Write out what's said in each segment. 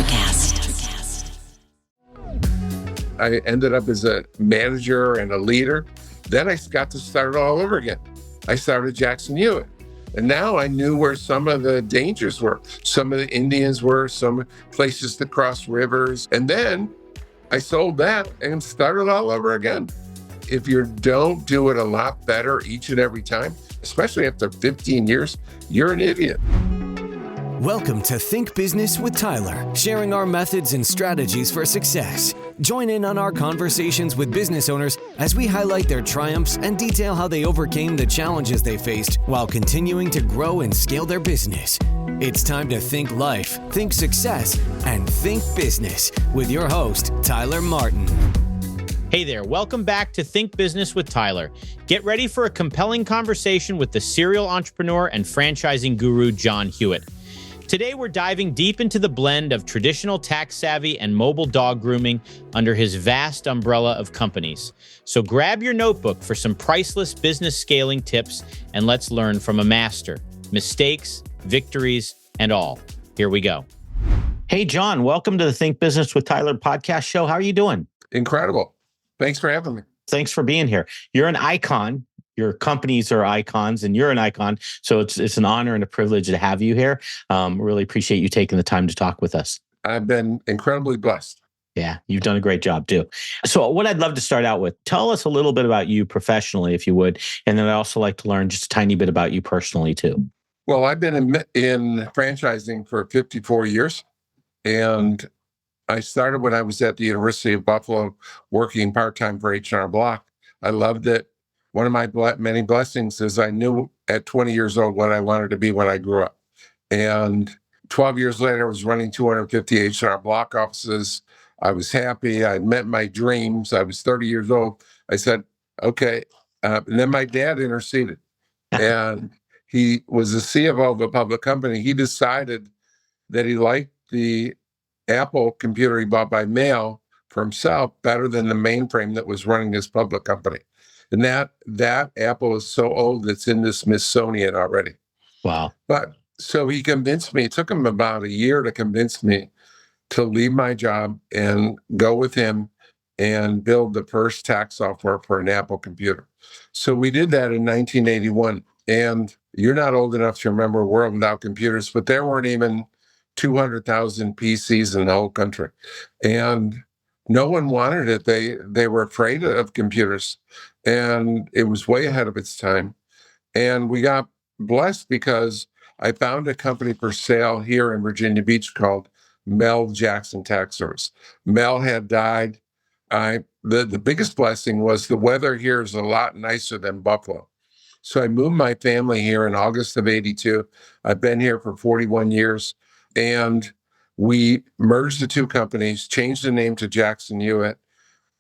Electrocast. I ended up as a manager and a leader. Then I got to start all over again. I started Jackson Hewitt. And now I knew where some of the dangers were. Some of the Indians were, some places to cross rivers. And then I sold that and started all over again. If you don't do it a lot better each and every time, especially after 15 years, you're an idiot. Welcome to Think Business with Tyler, sharing our methods and strategies for success. Join in on our conversations with business owners as we highlight their triumphs and detail how they overcame the challenges they faced while continuing to grow and scale their business. It's time to think life, think success, and think business with your host, Tyler Martin. Hey there, welcome back to Think Business with Tyler. Get ready for a compelling conversation with the serial entrepreneur and franchising guru, John Hewitt. Today, we're diving deep into the blend of traditional tax-savvy and mobile dog grooming under his vast umbrella of companies. So grab your notebook for some priceless business scaling tips, and let's learn from a master. Mistakes, victories, and all. Here we go. Hey, John, welcome to the Think Business with Tyler podcast show. How are you doing? Incredible. Thanks for having me. Thanks for being here. You're an icon. Your companies are icons and you're an icon. So it's an honor and a privilege to have you here. Really appreciate you taking the time to talk with us. I've been incredibly blessed. Yeah, you've done a great job too. So what I'd love to start out with, tell us a little bit about you professionally, if you would. And then I'd also like to learn just a tiny bit about you personally too. Well, I've been in franchising for 54 years. And I started when I was at the University of Buffalo working part-time for H&R Block. I loved it. One of my many blessings is I knew at 20 years old what I wanted to be when I grew up. And 12 years later, I was running 250 H&R Block offices. I was happy. I met my dreams. I was 30 years old. I said, okay. And then my dad interceded. And he was the CFO of a public company. He decided that he liked the Apple computer he bought by mail for himself better than the mainframe that was running his public company. And that Apple is so old, it's in the Smithsonian already. Wow. But so he convinced me, it took him about a year to convince me to leave my job and go with him and build the first tax software for an Apple computer. So we did that in 1981. And you're not old enough to remember a world without computers, but there weren't even 200,000 PCs in the whole country. And no one wanted it. They were afraid of computers. And it was way ahead of its time. And we got blessed because I found a company for sale here in Virginia Beach called Mel Jackson Tax Service. Mel had died. The biggest blessing was the weather here is a lot nicer than Buffalo. So I moved my family here in August of 82. I've been here for 41 years. And we merged the two companies, changed the name to Jackson Hewitt,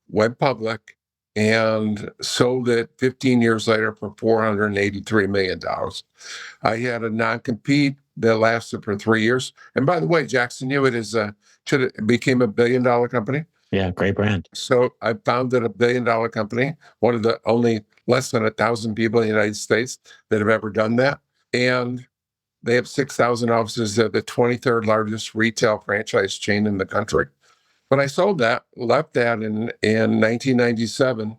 went public, and sold it 15 years later for $483 million. I had a non-compete that lasted for 3 years. And by the way, Jackson Hewitt became $1 billion company. Yeah, great brand. So I founded $1 billion company, one of the only less than 1,000 people in the United States that have ever done that. And they have 6,000 offices. They're the 23rd largest retail franchise chain in the country. But I sold that, left that in 1997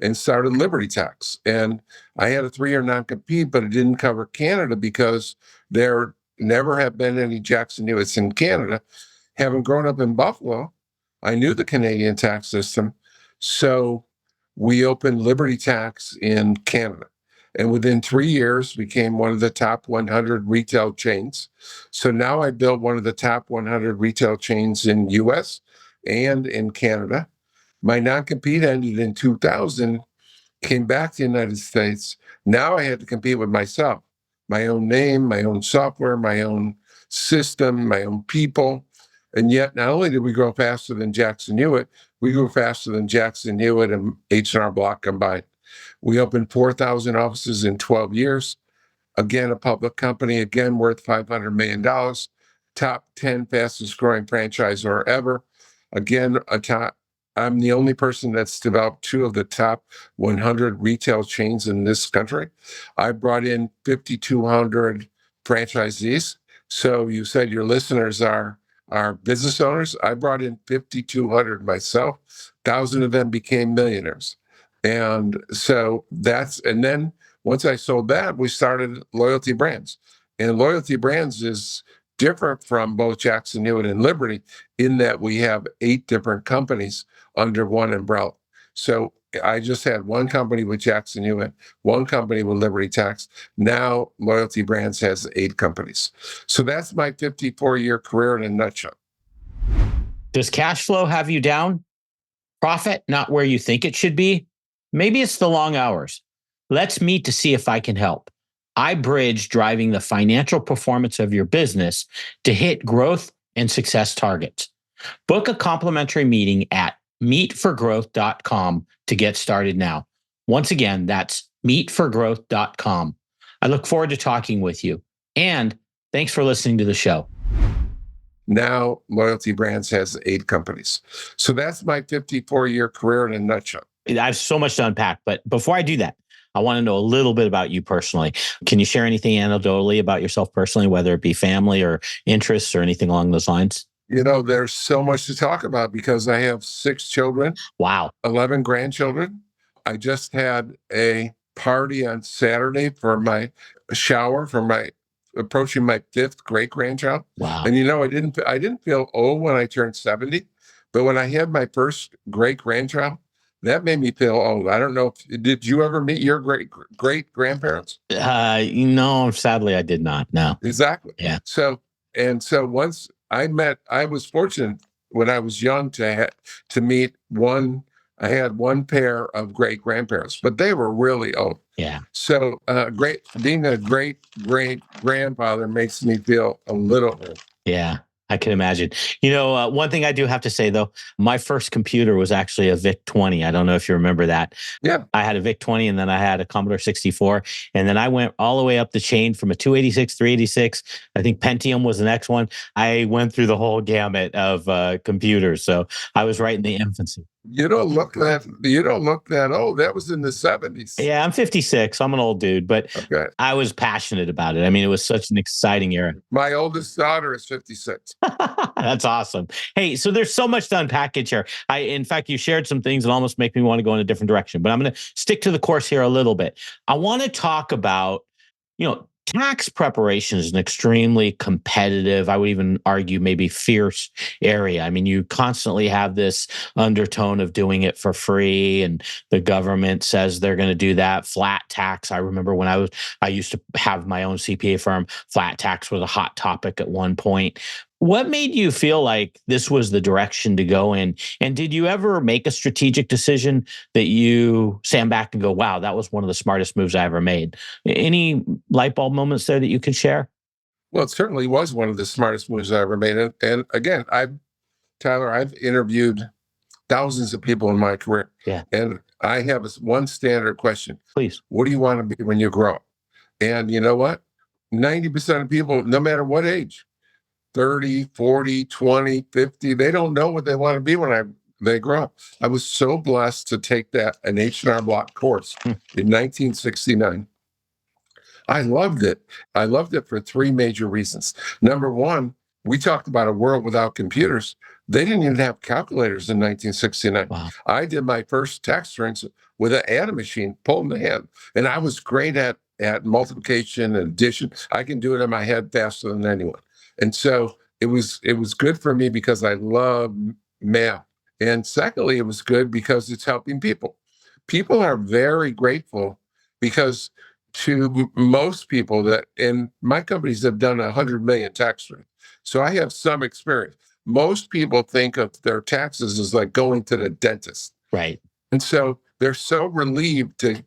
and started Liberty Tax. And I had a 3-year non-compete, but it didn't cover Canada because there never have been any Jackson Hewitts in Canada. Having grown up in Buffalo, I knew the Canadian tax system. So we opened Liberty Tax in Canada. And within 3 years, became one of the top 100 retail chains. So now I built one of the top 100 retail chains in US and in Canada. My non-compete ended in 2000, came back to the United States. Now I had to compete with myself, my own name, my own software, my own system, my own people. And yet, not only did we grow faster than Jackson Hewitt, we grew faster than Jackson Hewitt and H&R Block combined. We opened 4,000 offices in 12 years. Again, a public company, again, worth $500 million. Top 10 fastest growing franchisor ever. Again, I'm the only person that's developed 2 of the top 100 retail chains in this country. I brought in 5,200 franchisees. So you said your listeners are are business owners. I brought in 5,200 myself. 1,000 of them became millionaires. And so and then once I sold that, we started Loyalty Brands. And Loyalty Brands is different from both Jackson Hewitt and Liberty in that we have 8 different companies under one umbrella. So I just had one company with Jackson Hewitt, one company with Liberty Tax. Now Loyalty Brands has 8 companies. So that's my 54-year career in a nutshell. Does cash flow have you down? Profit not where you think it should be? Maybe it's the long hours. Let's meet to see if I can help. I bridge driving the financial performance of your business to hit growth and success targets. Book a complimentary meeting at meetforgrowth.com to get started now. Once again, that's meetforgrowth.com. I look forward to talking with you. And thanks for listening to the show. Now Loyalty Brands has 8 companies. So that's my 54-year career in a nutshell. I have so much to unpack, but before I do that, I want to know a little bit about you personally. Can you share anything anecdotally about yourself personally, whether it be family or interests or anything along those lines? There's so much to talk about because I have 6 children. Wow. 11 grandchildren. I just had a party on Saturday for my shower for my approaching my 5th great grandchild. Wow. And I didn't feel old when I turned 70, but when I had my first great grandchild, that made me feel old. I don't know. Did you ever meet your great grandparents? No, sadly, I did not. No. Exactly. Yeah. So once I was fortunate when I was young to meet one. I had one pair of great grandparents, but they were really old. Yeah. So being a great grandfather makes me feel a little old. Yeah. I can imagine. One thing I do have to say though, my first computer was actually a VIC 20. I don't know if you remember that. Yeah. I had a VIC 20 and then I had a Commodore 64. And then I went all the way up the chain from a 286, 386. I think Pentium was the next one. I went through the whole gamut of computers. So I was right in the infancy. You don't look that old. That was in the 70s. Yeah, I'm 56. I'm an old dude, but Okay. I was passionate about it. I mean, it was such an exciting era. My oldest daughter is 56. That's awesome. Hey, so there's so much to unpackage here. In fact, you shared some things that almost make me want to go in a different direction, but I'm going to stick to the course here a little bit. I want to talk about, tax preparation is an extremely competitive, I would even argue maybe fierce area. I mean, you constantly have this undertone of doing it for free, and the government says they're going to do that. Flat tax. I remember when I used to have my own CPA firm, flat tax was a hot topic at one point. What made you feel like this was the direction to go in? And did you ever make a strategic decision that you stand back and go, wow, that was one of the smartest moves I ever made? Any light bulb moments there that you can share? Well, it certainly was one of the smartest moves I ever made. And again, Tyler, I've interviewed thousands of people in my career. Yeah. And I have one standard question. Please. What do you want to be when you grow up? And you know what? 90% of people, no matter what age, 30, 40, 20, 50, they don't know what they want to be when they grow up. I was so blessed to take an H&R Block course in 1969. I loved it. I loved it for 3 major reasons. Number one, we talked about a world without computers. They didn't even have calculators in 1969. Wow. I did my first tax returns with an add machine, pulled in the hand. And I was great at multiplication and addition. I can do it in my head faster than anyone. And so it was good for me because I love math. And secondly, it was good because it's helping people. People are very grateful because to most people and my companies have done 100 million tax returns. So I have some experience. Most people think of their taxes as like going to the dentist. Right. And so they're so relieved to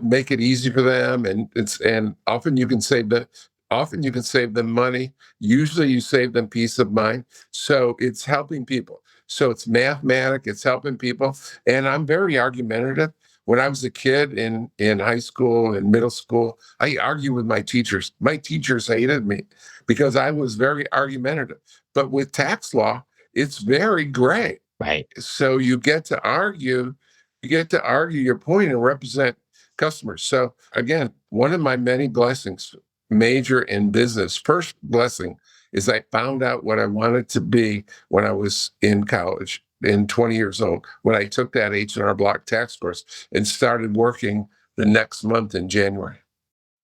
make it easy for them. And often you can save them money. Usually you save them peace of mind. So it's helping people. So it's mathematic, it's helping people. And I'm very argumentative. When I was a kid in high school and middle school, I argued with my teachers. My teachers hated me because I was very argumentative. But with tax law, it's very gray. Right. So you get to argue your point and represent customers. So again, one of my many blessings, major in business, first blessing is I found out what I wanted to be when I was in college, in 20 years old, when I took that H&R Block tax course and started working the next month in January.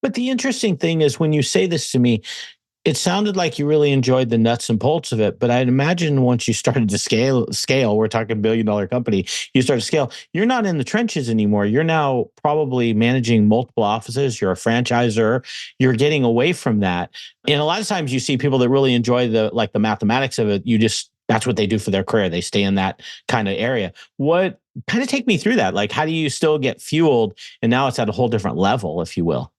But the interesting thing is when you say this to me, it sounded like you really enjoyed the nuts and bolts of it, but I'd imagine once you started to scale, we're talking $1 billion company, you start to scale, you're not in the trenches anymore. You're now probably managing multiple offices. You're a franchisor. You're getting away from that. And a lot of times you see people that really enjoy the mathematics of it. That's what they do for their career. They stay in that kind of area. What kind of take me through that? Like, how do you still get fueled? And now it's at a whole different level, if you will.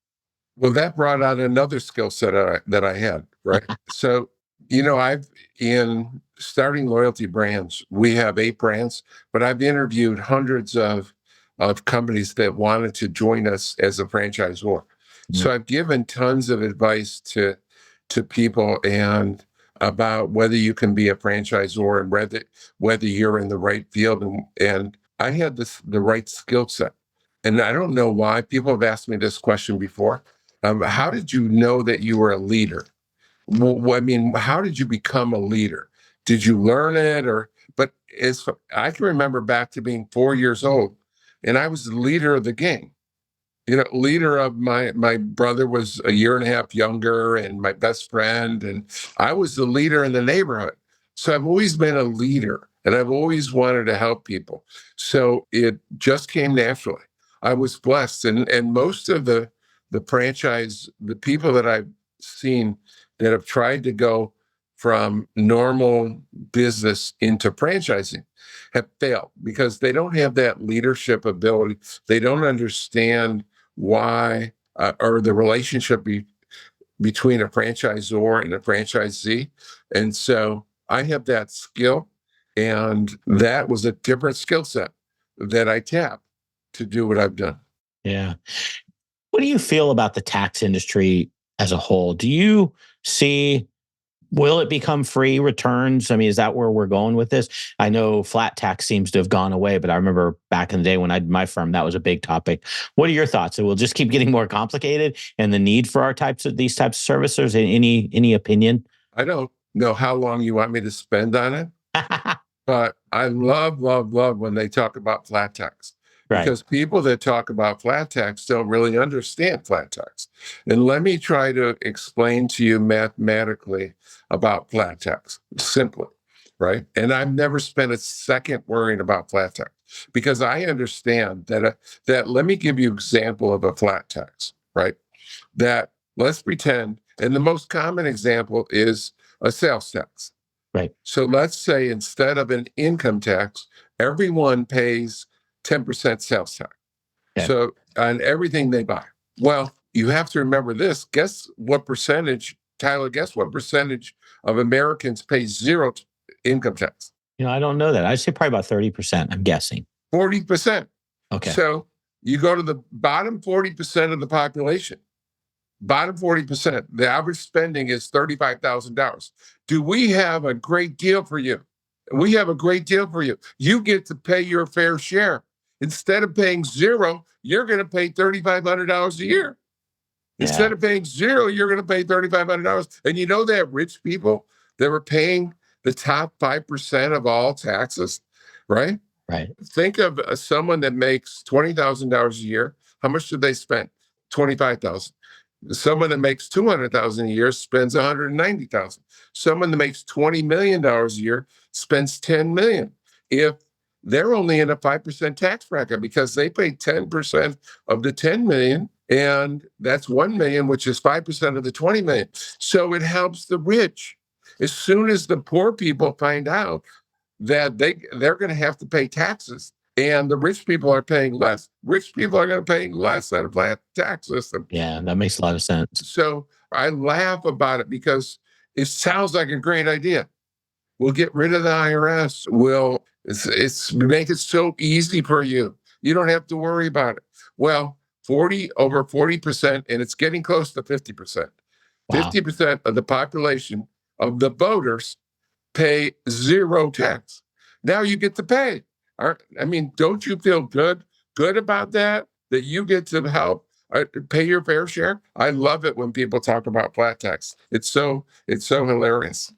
Well, that brought out another skill set that I had, right? So, I've in starting loyalty brands, we have 8 brands, but I've interviewed hundreds of companies that wanted to join us as a franchisor. So I've given tons of advice to people and about whether you can be a franchisor and whether you're in the right field. And I had the right skill set. And I don't know why people have asked me this question before. How did you know that you were a leader? Well, I mean, how did you become a leader? Did you learn it but I can remember back to being 4 years old and I was the leader of the gang. Leader of my brother was a year and a half younger and my best friend, and I was the leader in the neighborhood. So I've always been a leader and I've always wanted to help people. So it just came naturally. I was blessed. And most of the people that I've seen that have tried to go from normal business into franchising have failed because they don't have that leadership ability. They don't understand why or the relationship between a franchisor and a franchisee. And so I have that skill, and that was a different skill set that I tapped to do what I've done. Yeah. What do you feel about the tax industry as a whole? Do you see, will it become free returns? I mean, is that where we're going with this? I know flat tax seems to have gone away, but I remember back in the day when I did my firm, that was a big topic. What are your thoughts? It will just keep getting more complicated and the need for these types of services? Any opinion? I don't know how long you want me to spend on it, but I love, love, love when they talk about flat tax. Right. Because people that talk about flat tax don't really understand flat tax. And let me try to explain to you mathematically about flat tax, simply, right? And I've never spent a second worrying about flat tax because I understand that let me give you an example of a flat tax, right? That let's pretend, and the most common example is a sales tax. Right. So let's say instead of an income tax, everyone pays 10% sales tax. Okay. So on everything they buy. Well, you have to remember this. Guess what percentage, Tyler, guess what percentage of Americans pay zero income tax? I don't know that. I'd say probably about 30%, I'm guessing. 40%. Okay. So you go to the bottom 40% of the population. Bottom 40%, the average spending is $35,000. Do we have a great deal for you? We have a great deal for you. You get to pay your fair share. Instead of paying zero, you're going to pay $3,500 a year. Instead of paying zero, you're going to pay $3,500. And you know that rich people that were paying the top 5% of all taxes, right? Right. Think of someone that makes $20,000 a year. How much do they spend? $25,000. Someone that makes $200,000 a year spends $190,000. Someone that makes $20 million a year spends $10 million. If they're only in a 5% tax bracket because they pay 10% of the 10 million, and that's 1 million, which is 5% of the 20 million. So it helps the rich. As soon as the poor people find out that they're going to have to pay taxes, and the rich people are paying less, rich people are going to pay less out of flat tax system. Yeah, that makes a lot of sense. So I laugh about it because it sounds like a great idea. We'll get rid of the IRS. It's make it so easy for you. You don't have to worry about it. Well, over 40%, and it's getting close to 50%. Wow. 50% of the population of the voters pay zero tax. Now you get to pay. I mean, don't you feel good about that? That you get to help Pay your fair share. I love it when people talk about flat tax. It's so hilarious.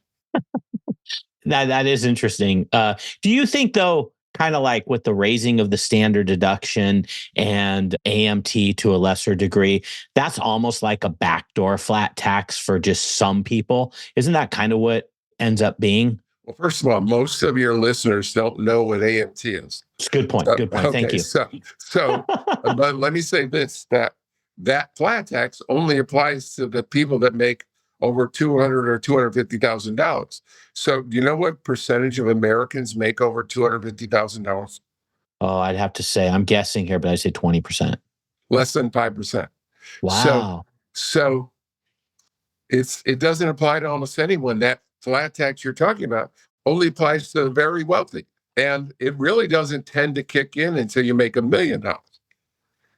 That is interesting. Do you think though, kind of like with the raising of the standard deduction and AMT to a lesser degree, that's almost like a backdoor flat tax for just some people? Isn't that kind of what ends up being? Well, first of all, most of your listeners don't know what AMT is. It's a good point. Good point. Thank Okay, you. but let me say this: that flat tax only applies to the people that make over $200,000 or $250,000. So, do you know what percentage of Americans make over $250,000? Oh, I'd have to say, I'm guessing here, but I'd say 20%. Less than 5%. So, Wow. so it doesn't apply to almost anyone. That flat tax you're talking about only applies to the very wealthy, and it really doesn't tend to kick in until you make $1 million.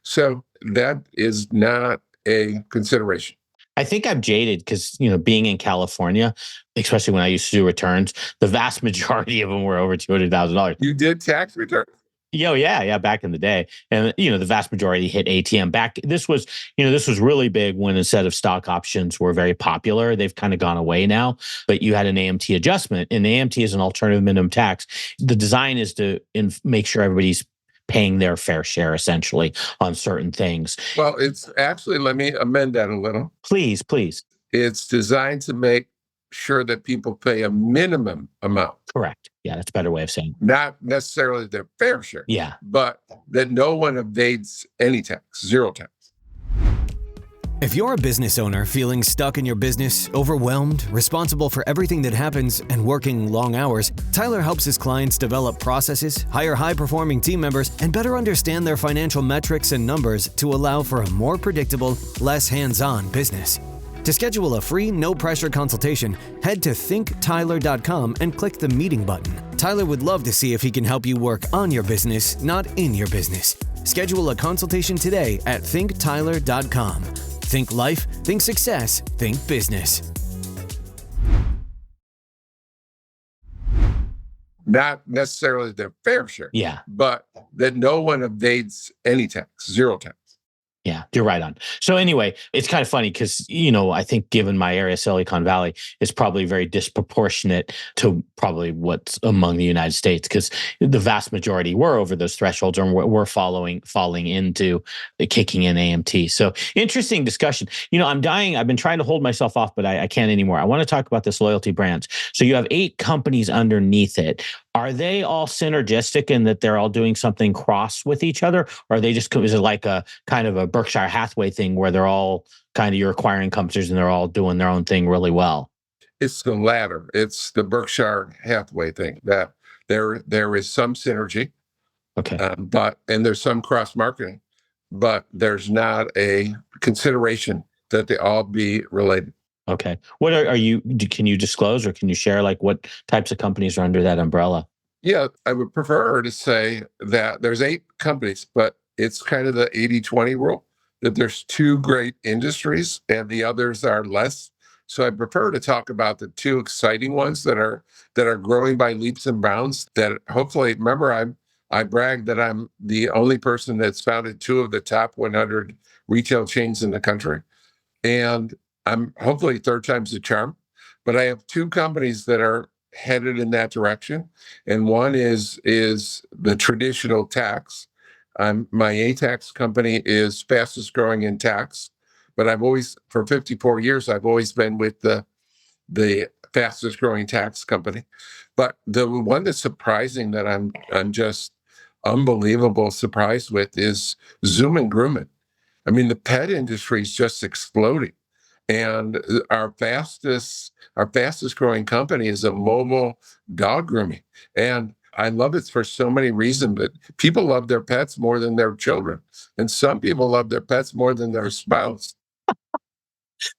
So that is not a consideration. I think I'm jaded because, being in California, especially when I used to do returns, the vast majority of them were over $200,000. You did tax return. Yeah, back in the day, and the vast majority hit ATM. This was really big when instead of stock options were very popular. They've kind of gone away now, but you had an AMT adjustment, and AMT is an alternative minimum tax. The design is to make sure everybody's paying their fair share essentially on certain things. Well, it's actually, let me amend that a little. Please, please. It's designed to make sure that people pay a minimum amount. Correct. Yeah, that's a better way of saying it. Not necessarily their fair share. Yeah. But that no one evades any tax, zero tax. If you're a business owner feeling stuck in your business, overwhelmed, responsible for everything that happens, and working long hours, Tyler helps his clients develop processes, hire high-performing team members, and better understand their financial metrics and numbers to allow for a more predictable, less hands-on business. To schedule a free, no-pressure consultation, head to thinktyler.com and click the meeting button. Tyler would love to see if he can help you work on your business, not in your business. Schedule a consultation today at thinktyler.com. Think life, think success, think business. Not necessarily their fair share. Yeah. But that no one evades any tax, zero tax. Yeah, you're right on. So anyway, it's kind of funny because, I think given my area, Silicon Valley, is probably very disproportionate to probably what's among the United States because the vast majority were over those thresholds and were falling into kicking in AMT. So interesting discussion. I'm dying. I've been trying to hold myself off, but I can't anymore. I want to talk about this loyalty brands. So you have 8 companies underneath it. Are they all synergistic in that they're all doing something cross with each other? Or are they just, is it like a kind of a Berkshire Hathaway thing where they're all kind of you're acquiring companies and they're all doing their own thing really well? It's the latter. It's the Berkshire Hathaway thing that there is some synergy, Okay. and there's some cross marketing, but there's not a consideration that they all be related. Okay. What are you, can you disclose or can you share like what types of companies are under that umbrella? Yeah, I would prefer to say that there's 8 companies, but it's kind of the 80-20 rule that there's 2 great industries and the others are less. So I prefer to talk about the 2 exciting ones that are growing by leaps and bounds that hopefully, remember, I brag that I'm the only person that's founded 2 of the top 100 retail chains in the country. And I'm hopefully third time's the charm, but I have 2 companies that are headed in that direction. And one is the traditional tax. My ATAX company is fastest growing in tax, but for 54 years, I've always been with the fastest growing tax company. But the one that's surprising that I'm just unbelievable surprised with is Zoom and Grooming. I mean, the pet industry is just exploding. And our fastest growing company is a mobile dog grooming. And I love it for so many reasons, but people love their pets more than their children. And some people love their pets more than their spouse.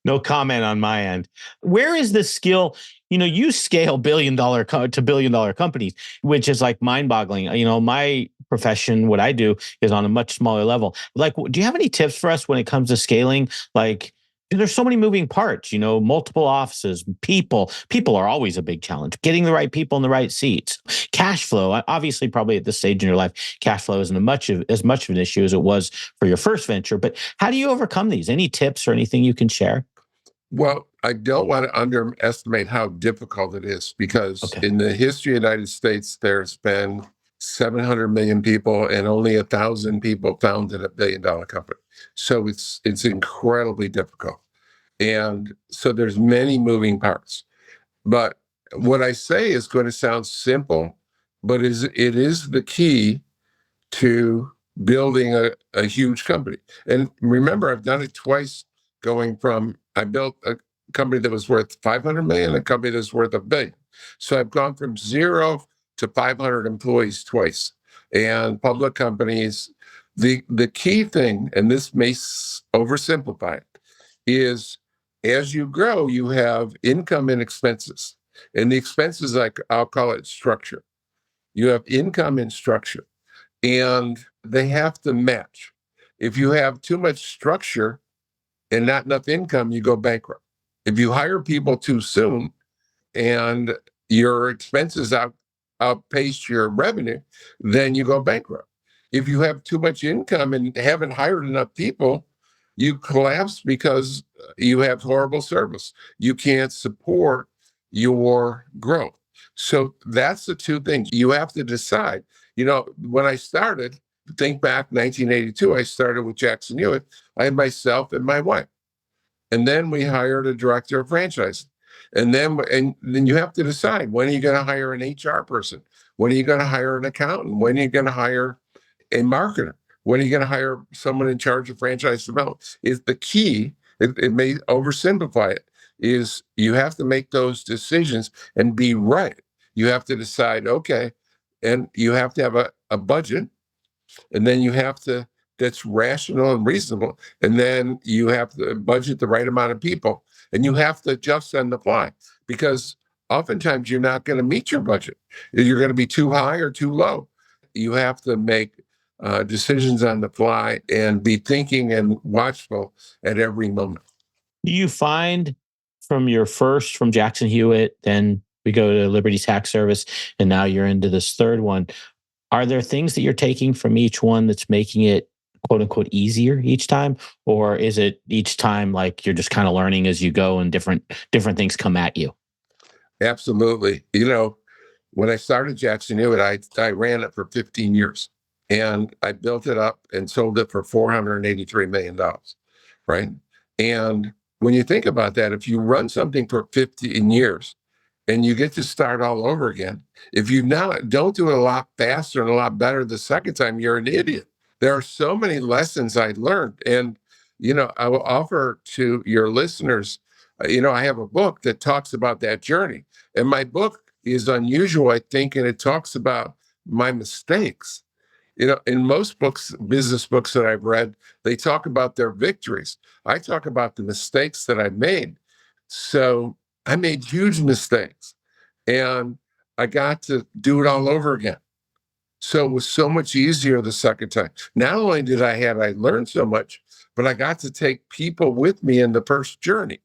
No comment on my end. Where is the skill? You scale billion-dollar to billion-dollar companies, which is like mind-boggling. My profession, what I do is on a much smaller level. Like, do you have any tips for us when it comes to scaling? Like, There's so many moving parts, multiple offices, people. People are always a big challenge. Getting the right people in the right seats. Cash flow, obviously, probably at this stage in your life, cash flow isn't as much of an issue as it was for your first venture. But how do you overcome these? Any tips or anything you can share? Well, I don't want to underestimate how difficult it is because Okay. in the history of the United States, there's been 700 million people and only 1,000 people founded $1 billion company. So it's incredibly difficult. And so there's many moving parts. But what I say is going to sound simple, but it is the key to building a huge company. And remember, I've done it twice, going from I built a company that was worth 500 million, a company that's worth $1 billion. So I've gone from 0 to 500 employees twice. And public companies, the key thing, and this may oversimplify it, is as you grow, you have income and expenses. And the expenses, like I'll call it structure. You have income and structure, and they have to match. If you have too much structure and not enough income, you go bankrupt. If you hire people too soon and your expenses outpace your revenue, then you go bankrupt. If you have too much income and haven't hired enough people, you collapse because you have horrible service. You can't support your growth. So that's the two things you have to decide. When I started, think back 1982, I started with Jackson Hewitt. I had myself and my wife. And then we hired a director of franchise. And then you have to decide, when are you going to hire an HR person? When are you going to hire an accountant? When are you going to hire a marketer? When are you going to hire someone in charge of franchise development? Is the key. It may oversimplify it. Is you have to make those decisions and be right. You have to decide, okay, and you have to have a budget, and then you have to that's rational and reasonable, and then you have to budget the right amount of people, and you have to adjust on the fly, because oftentimes you're not going to meet your budget. You're going to be too high or too low. You have to make decisions on the fly and be thinking and watchful at every moment. Do you find from Jackson Hewitt, then we go to Liberty Tax Service, and now you're into this third one? Are there things that you're taking from each one that's making it quote unquote easier each time? Or is it each time like you're just kind of learning as you go and different things come at you? Absolutely. When I started Jackson Hewitt, I ran it for 15 years, and I built it up and sold it for $483 million. Right. And when you think about that, if you run something for 15 years and you get to start all over again, if you now don't do it a lot faster and a lot better the second time, you're an idiot. There are so many lessons I learned. And, I will offer to your listeners, I have a book that talks about that journey. And my book is unusual, I think, and it talks about my mistakes. In most books, business books that I've read, they talk about their victories. I talk about the mistakes that I made. So I made huge mistakes, and I got to do it all over again. So it was so much easier the second time. Not only did I learned so much, but I got to take people with me in the first journey.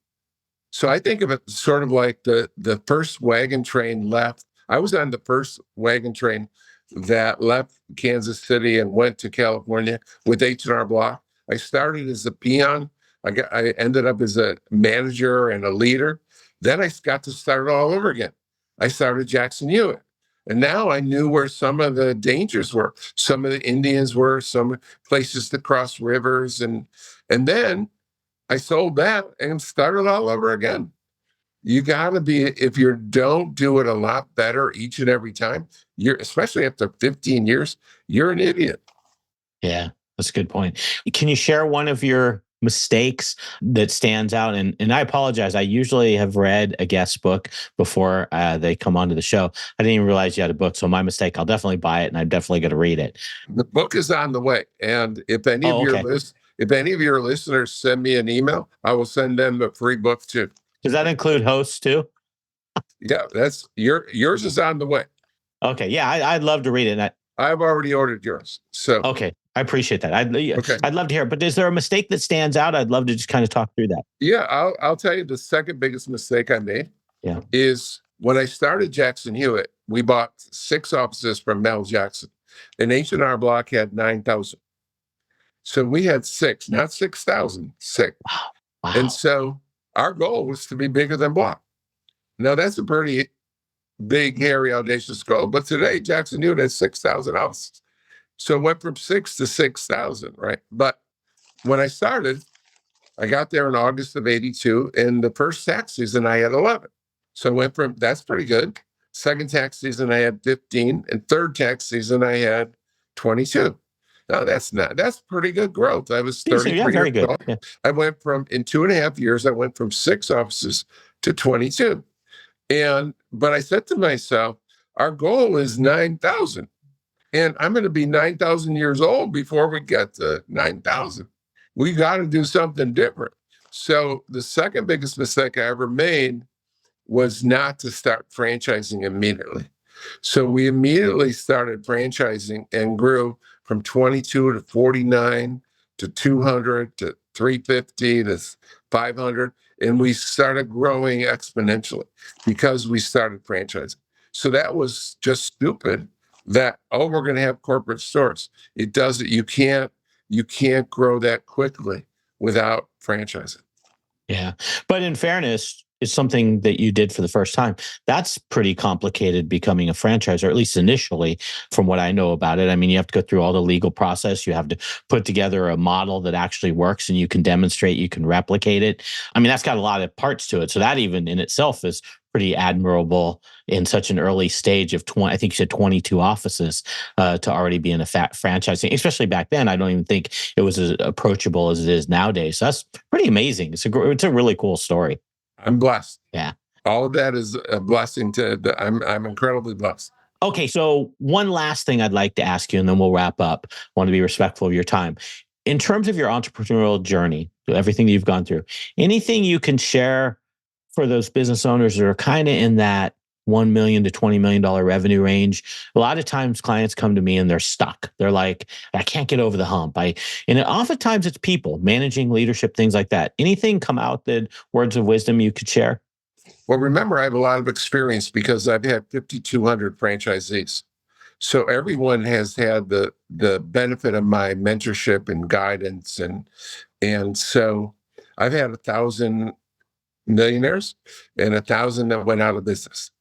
So I think of it sort of like the first wagon train left. I was on the first wagon train that left Kansas City and went to California with H&R Block. I started as a peon. I ended up as a manager and a leader. Then I got to start all over again. I started Jackson Hewitt. And now I knew where some of the dangers were. Some of the Indians were, some places to cross rivers. And then I sold that and started all over again. You got to be, if you don't do it a lot better each and every time, especially after 15 years, you're an idiot. Yeah, that's a good point. Can you share one of your mistakes that stands out? And I apologize. I usually have read a guest book before they come onto the show. I didn't even realize you had a book. So my mistake. I'll definitely buy it, and I'm definitely going to read it. The book is on the way. And if any if any of your listeners send me an email, I will send them a free book too. Does that include hosts too? Yeah, that's yours is on the way. Okay. Yeah, I'd love to read it. I've already ordered yours. So okay. I appreciate that. Okay. I'd love to hear it, but is there a mistake that stands out? I'd love to just kind of talk through that. Yeah, I'll tell you the second biggest mistake I made Yeah. is when I started Jackson Hewitt, we bought 6 offices from Mel Jackson. An H&R Block had 9,000. So we had 6, not 6,000, 6. Wow. And so our goal was to be bigger than Block. Now that's a pretty big, hairy, audacious goal. But today, Jackson Hewitt has 6,000 offices. So it went from 6 to 6,000, right? But when I started, I got there in August of 82. And the first tax season, I had 11. So I went from, that's pretty good. Second tax season, I had 15. And third tax season, I had 22. No, that's pretty good growth. I was 33 Yeah, very years good. old. Yeah. I went from, in 2.5 years, I went from 6 offices to 22. But I said to myself, our goal is 9,000. And I'm going to be 9,000 years old before we get to 9,000. We got to do something different. So the second biggest mistake I ever made was not to start franchising immediately. So we immediately started franchising and grew from 22 to 49 to 200 to 350 to 500. And we started growing exponentially because we started franchising. So that was just stupid that, oh, we're going to have corporate stores. It doesn't, you can't grow that quickly without franchising. Yeah. But in fairness, it's something that you did for the first time. That's pretty complicated, becoming a franchisor, at least initially, from what I know about it. I mean, you have to go through all the legal process. You have to put together a model that actually works and you can demonstrate, you can replicate it. I mean, that's got a lot of parts to it. So that even in itself is pretty admirable in such an early stage of 20, I think you said 22 offices to already be in a franchising, especially back then. I don't even think it was as approachable as it is nowadays. So that's pretty amazing. It's a really cool story. I'm blessed. Yeah. All of that is a blessing I'm incredibly blessed. Okay. So one last thing I'd like to ask you, and then we'll wrap up. I want to be respectful of your time. In terms of your entrepreneurial journey, everything that you've gone through, anything you can share for those business owners that are kind of in that $1 million to $20 million revenue range? A lot of times clients come to me and they're stuck. They're like, I can't get over the hump. And oftentimes it's people managing leadership, things like that. Anything come out that words of wisdom you could share? Well, remember, I have a lot of experience because I've had 5,200 franchisees. So everyone has had the benefit of my mentorship and guidance. And so I've had 1,000 millionaires and 1,000 that went out of business.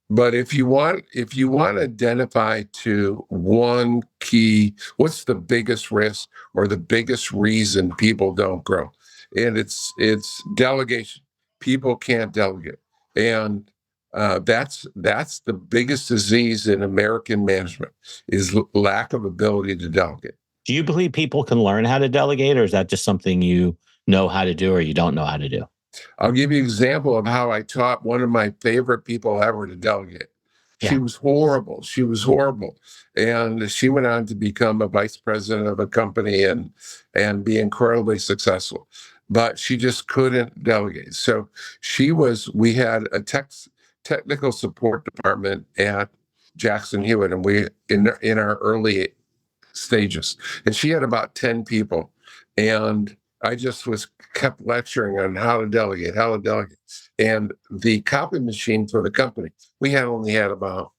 But if you want to identify to one key, what's the biggest risk or the biggest reason people don't grow? And it's delegation. People can't delegate. And that's the biggest disease in American management is lack of ability to delegate. Do you believe people can learn how to delegate, or is that just something you know how to do or you don't know how to do? I'll give you an example of how I taught one of my favorite people ever to delegate. She Yeah. was horrible. She was horrible. And she went on to become a vice president of a company and be incredibly successful. But she just couldn't delegate. So we had a technical support department at Jackson Hewitt, and we in our early stages. And she had about 10 people. And I just kept lecturing on how to delegate. And the copy machine for the company, we only had about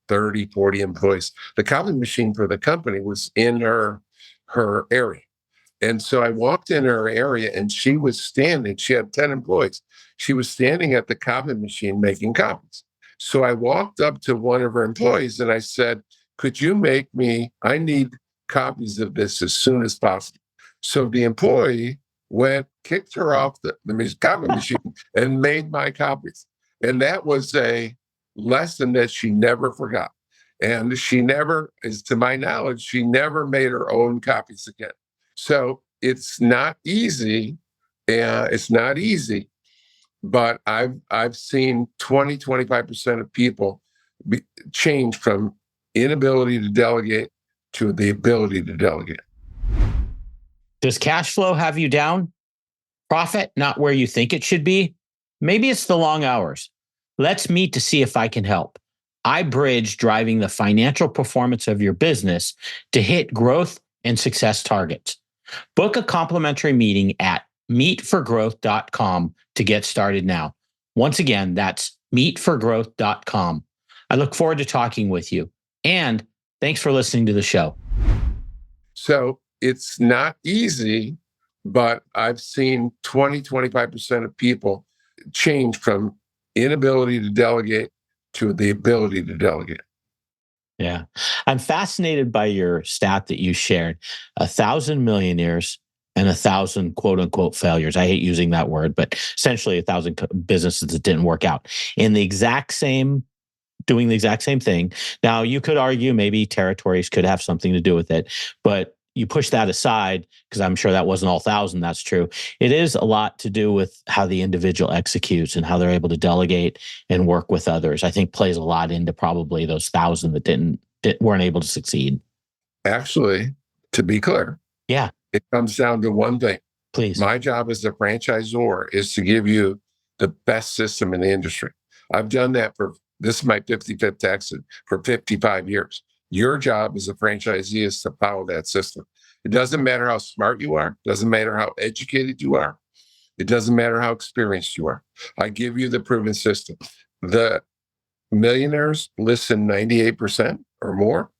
30, 40 employees. The copy machine for the company was in her area. And so I walked in her area and she was standing, she had 10 employees. She was standing at the copy machine making copies. So I walked up to one of her employees and I said, could you I need copies of this as soon as possible. So the employee kicked her off the copy machine and made my copies. And that was a lesson that she never forgot. And she never, as to my knowledge, she never made her own copies again. So it's not easy. But I've seen 25% of people change from inability to delegate to the ability to delegate. Does cash flow have you down? Profit not where you think it should be? Maybe it's the long hours. Let's meet to see if I can help. I bridge driving the financial performance of your business to hit growth and success targets. Book a complimentary meeting at meetforgrowth.com to get started now. Once again, that's meetforgrowth.com. I look forward to talking with you. And thanks for listening to the show. So it's not easy, but I've seen 20-25% of people change from inability to delegate to the ability to delegate. Yeah. I'm fascinated by your stat that you shared. 1,000 millionaires and 1,000 quote unquote failures. I hate using that word, but essentially 1,000 businesses that didn't work out in the exact same, doing the exact same thing. Now, you could argue maybe territories could have something to do with it, but you push that aside because I'm sure that wasn't all 1,000. That's true. It is a lot to do with how the individual executes and how they're able to delegate and work with others. I think plays a lot into probably those 1,000 that weren't able to succeed. Actually, to be clear, yeah, it comes down to one thing. Please. My job as a franchisor is to give you the best system in the industry. I've done that this is my 55th exit for 55 years. Your job as a franchisee is to follow that system. It doesn't matter how smart you are. It doesn't matter how educated you are. It doesn't matter how experienced you are. I give you the proven system. The millionaires listen 98% or more.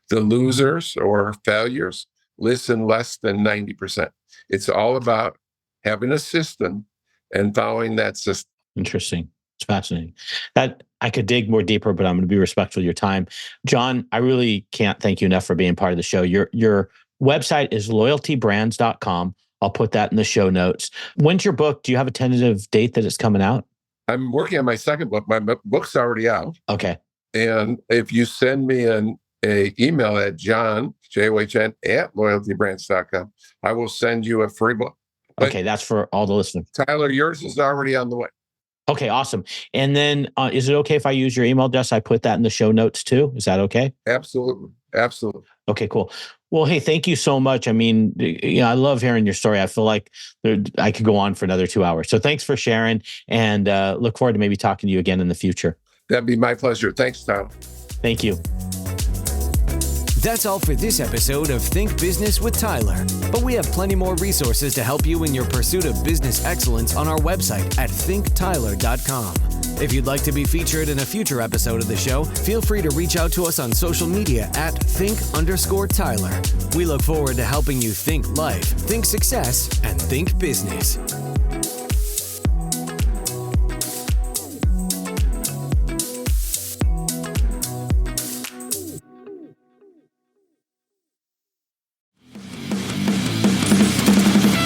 The losers or failures listen less than 90%. It's all about having a system and following that system. Interesting. It's fascinating. That I could dig more deeper, but I'm going to be respectful of your time. John, I really can't thank you enough for being part of the show. Your website is loyaltybrands.com. I'll put that in the show notes. When's your book? Do you have a tentative date that it's coming out? I'm working on my second book. My book's already out. Okay. And if you send me an email at John, John, at loyaltybrands.com, I will send you a free book. But okay, that's for all the listeners. Tyler, yours is already on the way. Okay, awesome. And then is it okay if I use your email address? I put that in the show notes too. Is that okay? Absolutely. Absolutely. Okay, cool. Well, hey, thank you so much. I mean, I love hearing your story. I feel like I could go on for another 2 hours. So thanks for sharing, and look forward to maybe talking to you again in the future. That'd be my pleasure. Thanks, Tom. Thank you. That's all for this episode of Think Business with Tyler. But we have plenty more resources to help you in your pursuit of business excellence on our website at thinktyler.com. If you'd like to be featured in a future episode of the show, feel free to reach out to us on social media at think_Tyler. We look forward to helping you think life, think success, and think business.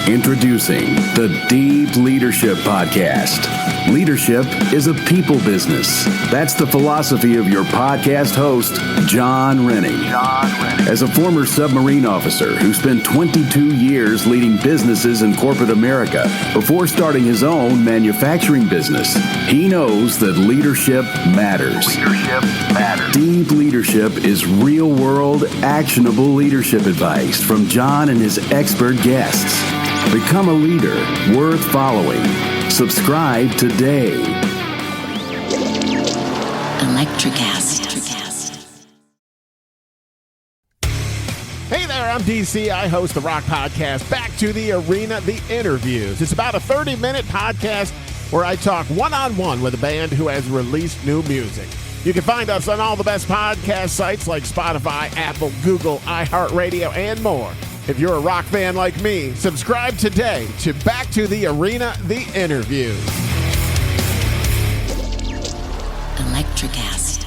Introducing the Deep Leadership Podcast. Leadership is a people business. That's the philosophy of your podcast host, John Rennie. As a former submarine officer who spent 22 years leading businesses in corporate America before starting his own manufacturing business, he knows that leadership matters. Deep Leadership is real-world, actionable leadership advice from John and his expert guests. Become a leader worth following. Subscribe today. Electricast. Hey there, I'm DC. I host the rock podcast, Back to the Arena, The Interviews. It's about a 30-minute podcast where I talk one-on-one with a band who has released new music. You can find us on all the best podcast sites like Spotify, Apple, Google, iHeartRadio, and more. If you're a rock fan like me, subscribe today to Back to the Arena, The Interviews. Electricast.